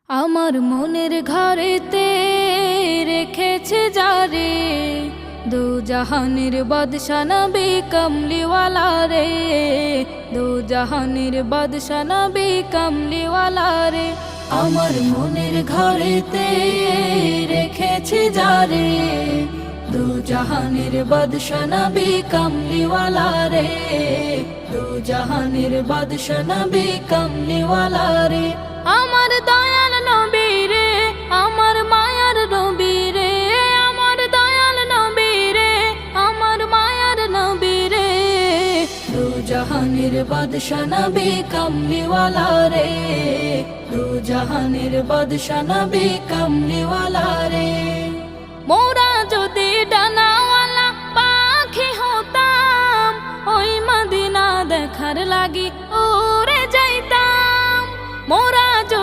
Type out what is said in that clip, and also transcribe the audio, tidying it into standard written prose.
আমার মনের ঘরেতে রেখেছে যারে, দু জাহানের বাদশা নবী কমলিওয়ালা রে, দু জাহানের বাদশা নবী কমলিওয়ালা রে। আমার মনের ঘরেতে রেখেছে যারে, দু জাহানের বাদশা নবী কমলিওয়ালা রে, দু জাহানের বাদশা নবী কমলিওয়ালা রে। আমার দয়াল নবী রে, আমার মায়ার নবী রে, আমার দয়াল নবী রে, আমার মায়ার নবী রে, দু জাহানের বাদশা নবী কমলিওয়ালা রে, দু জাহানের বাদশা নবী কমলিওয়ালা রে। মোরা যদি ডানাওয়ালা পাখি হতাম, ওই মদিনা দেখার লাগি উড়ে যাইতাম। মোরা যদি